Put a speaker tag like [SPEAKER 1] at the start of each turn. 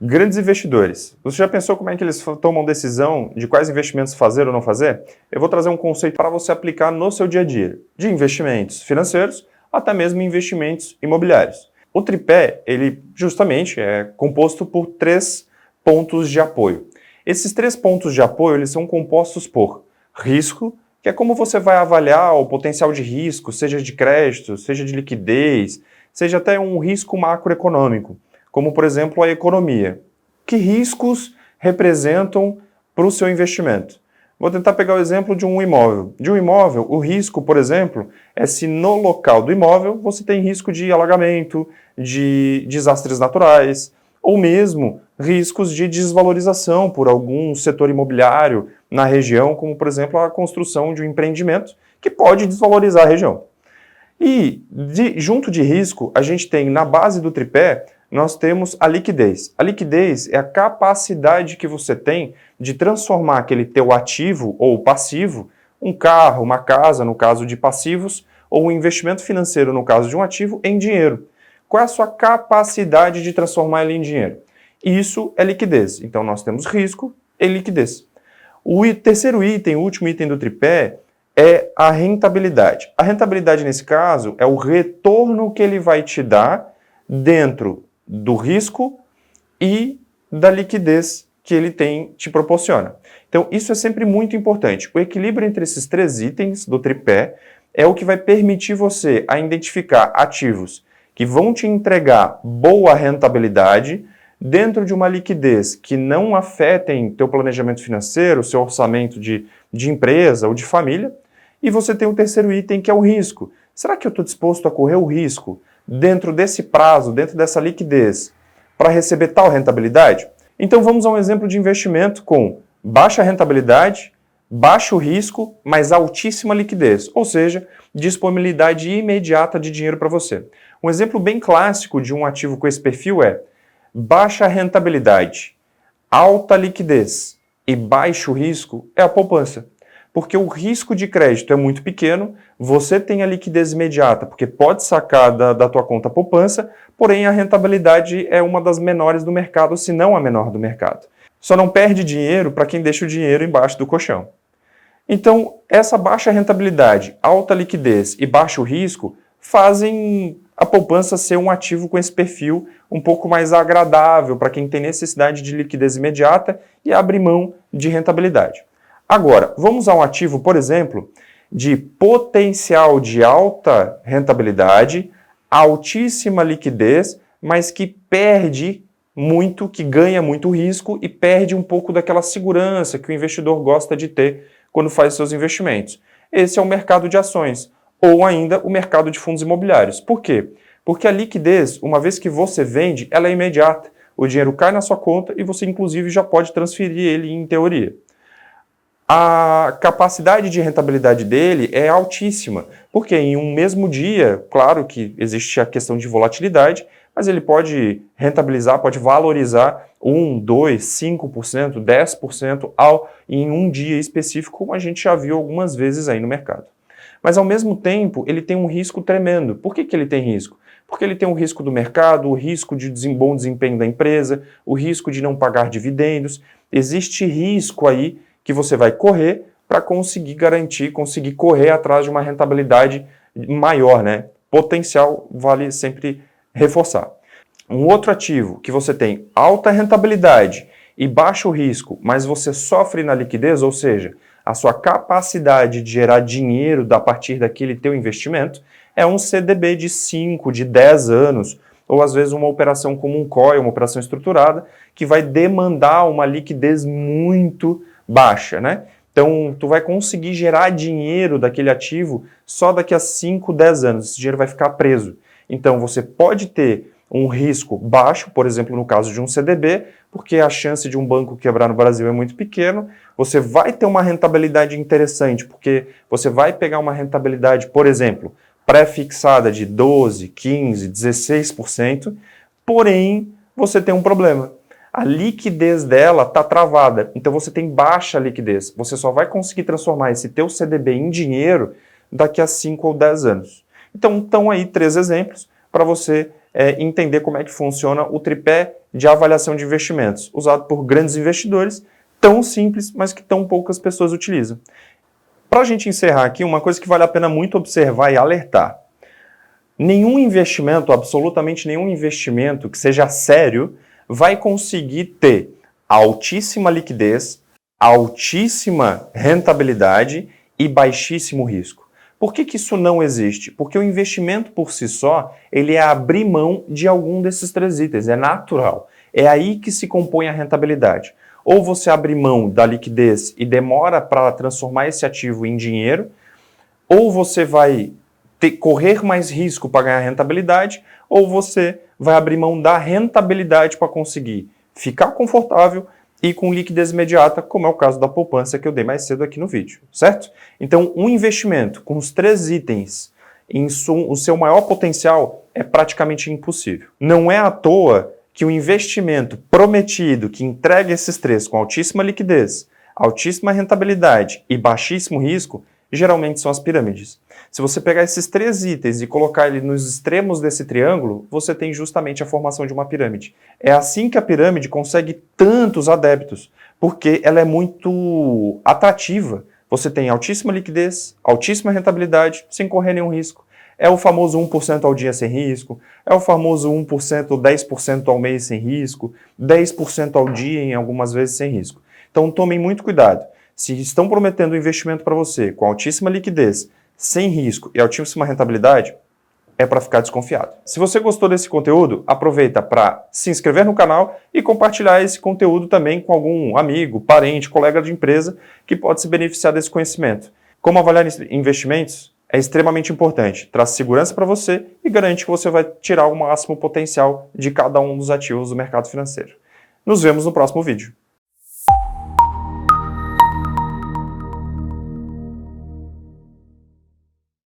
[SPEAKER 1] Grandes investidores. Você já pensou como é que eles tomam decisão de quais investimentos fazer ou não fazer? Eu vou trazer um conceito para você aplicar no seu dia a dia, de investimentos financeiros até mesmo investimentos imobiliários. O tripé, ele justamente é composto por 3 pontos de apoio. Esses 3 pontos de apoio, eles são compostos por risco, que é como você vai avaliar o potencial de risco, seja de crédito, seja de liquidez, seja até um risco macroeconômico, como, por exemplo, a economia. Que riscos representam para o seu investimento? Vou tentar pegar o exemplo de um imóvel. De um imóvel, o risco, por exemplo, é se no local do imóvel você tem risco de alagamento, de desastres naturais, ou mesmo riscos de desvalorização por algum setor imobiliário na região, como, por exemplo, a construção de um empreendimento que pode desvalorizar a região. E, junto de risco, a gente tem na base do tripé, nós temos a liquidez. A liquidez é a capacidade que você tem de transformar aquele teu ativo ou passivo, um carro, uma casa, no caso de passivos, ou um investimento financeiro, no caso de um ativo, em dinheiro. Qual é a sua capacidade de transformar ele em dinheiro? Isso é liquidez. Então, nós temos risco e liquidez. O terceiro item, o último item do tripé, é a rentabilidade. A rentabilidade, nesse caso, é o retorno que ele vai te dar dentro do risco e da liquidez que ele te proporciona. Então, isso é sempre muito importante. O equilíbrio entre esses 3 itens do tripé é o que vai permitir você a identificar ativos que vão te entregar boa rentabilidade dentro de uma liquidez que não afetem teu planejamento financeiro, seu orçamento de empresa ou de família. E você tem o terceiro item, que é o risco. Será que eu estou disposto a correr o risco dentro desse prazo, dentro dessa liquidez, para receber tal rentabilidade? Então vamos a um exemplo de investimento com baixa rentabilidade, baixo risco, mas altíssima liquidez, ou seja, disponibilidade imediata de dinheiro para você. Um exemplo bem clássico de um ativo com esse perfil é baixa rentabilidade, alta liquidez e baixo risco é a poupança. Porque o risco de crédito é muito pequeno, você tem a liquidez imediata, porque pode sacar da tua conta poupança, porém a rentabilidade é uma das menores do mercado, se não a menor do mercado. Só não perde dinheiro para quem deixa o dinheiro embaixo do colchão. Então, essa baixa rentabilidade, alta liquidez e baixo risco fazem a poupança ser um ativo com esse perfil um pouco mais agradável para quem tem necessidade de liquidez imediata e abre mão de rentabilidade. Agora, vamos a um ativo, por exemplo, de potencial de alta rentabilidade, altíssima liquidez, mas que perde muito, que ganha muito risco e perde um pouco daquela segurança que o investidor gosta de ter quando faz seus investimentos. Esse é o mercado de ações, ou ainda o mercado de fundos imobiliários. Por quê? Porque a liquidez, uma vez que você vende, ela é imediata. O dinheiro cai na sua conta e você, inclusive, já pode transferir ele em teoria. A capacidade de rentabilidade dele é altíssima, porque em um mesmo dia, claro que existe a questão de volatilidade, mas ele pode rentabilizar, pode valorizar 1, 2, 5%, 10% em um dia específico, como a gente já viu algumas vezes aí no mercado. Mas ao mesmo tempo, ele tem um risco tremendo. Por que ele tem risco? Porque ele tem o risco do mercado, o risco de bom desempenho da empresa, o risco de não pagar dividendos. Existe risco aí que você vai correr para conseguir garantir, conseguir correr atrás de uma rentabilidade maior, né? Potencial vale sempre reforçar. Um outro ativo que você tem alta rentabilidade e baixo risco, mas você sofre na liquidez, ou seja, a sua capacidade de gerar dinheiro a partir daquele teu investimento, é um CDB de 5, de 10 anos, ou às vezes uma operação como um COI, uma operação estruturada, que vai demandar uma liquidez muito baixa, né? Então, tu vai conseguir gerar dinheiro daquele ativo só daqui a 5, 10 anos. Esse dinheiro vai ficar preso. Então, você pode ter um risco baixo, por exemplo, no caso de um CDB, porque a chance de um banco quebrar no Brasil é muito pequeno. Você vai ter uma rentabilidade interessante, porque você vai pegar uma rentabilidade, por exemplo, pré-fixada de 12, 15, 16%, porém, você tem um problema. A liquidez dela está travada, então você tem baixa liquidez. Você só vai conseguir transformar esse teu CDB em dinheiro daqui a 5 ou 10 anos. Então, estão aí 3 exemplos para você entender como é que funciona o tripé de avaliação de investimentos, usado por grandes investidores, tão simples, mas que tão poucas pessoas utilizam. Para a gente encerrar aqui, uma coisa que vale a pena muito observar e alertar. Nenhum investimento, absolutamente nenhum investimento que seja sério, vai conseguir ter altíssima liquidez, altíssima rentabilidade e baixíssimo risco. Por que isso não existe? Porque o investimento por si só, ele é abrir mão de algum desses três itens, é natural. É aí que se compõe a rentabilidade. Ou você abre mão da liquidez e demora para transformar esse ativo em dinheiro, ou você vai correr mais risco para ganhar rentabilidade, ou você vai abrir mão da rentabilidade para conseguir ficar confortável e com liquidez imediata, como é o caso da poupança que eu dei mais cedo aqui no vídeo, certo? Então, um investimento com os três itens em o seu maior potencial é praticamente impossível. Não é à toa que o investimento prometido que entrega esses três com altíssima liquidez, altíssima rentabilidade e baixíssimo risco, geralmente são as pirâmides. Se você pegar esses três itens e colocar ele nos extremos desse triângulo, você tem justamente a formação de uma pirâmide. É assim que a pirâmide consegue tantos adeptos, porque ela é muito atrativa. Você tem altíssima liquidez, altíssima rentabilidade, sem correr nenhum risco. É o famoso 1% ao dia sem risco, é o famoso 1% ou 10% ao mês sem risco, 10% ao dia em algumas vezes sem risco. Então tomem muito cuidado. Se estão prometendo um investimento para você com altíssima liquidez, sem risco e altíssima rentabilidade, é para ficar desconfiado. Se você gostou desse conteúdo, aproveita para se inscrever no canal e compartilhar esse conteúdo também com algum amigo, parente, colega de empresa que pode se beneficiar desse conhecimento. Como avaliar investimentos é extremamente importante, traz segurança para você e garante que você vai tirar o máximo potencial de cada um dos ativos do mercado financeiro. Nos vemos no próximo vídeo.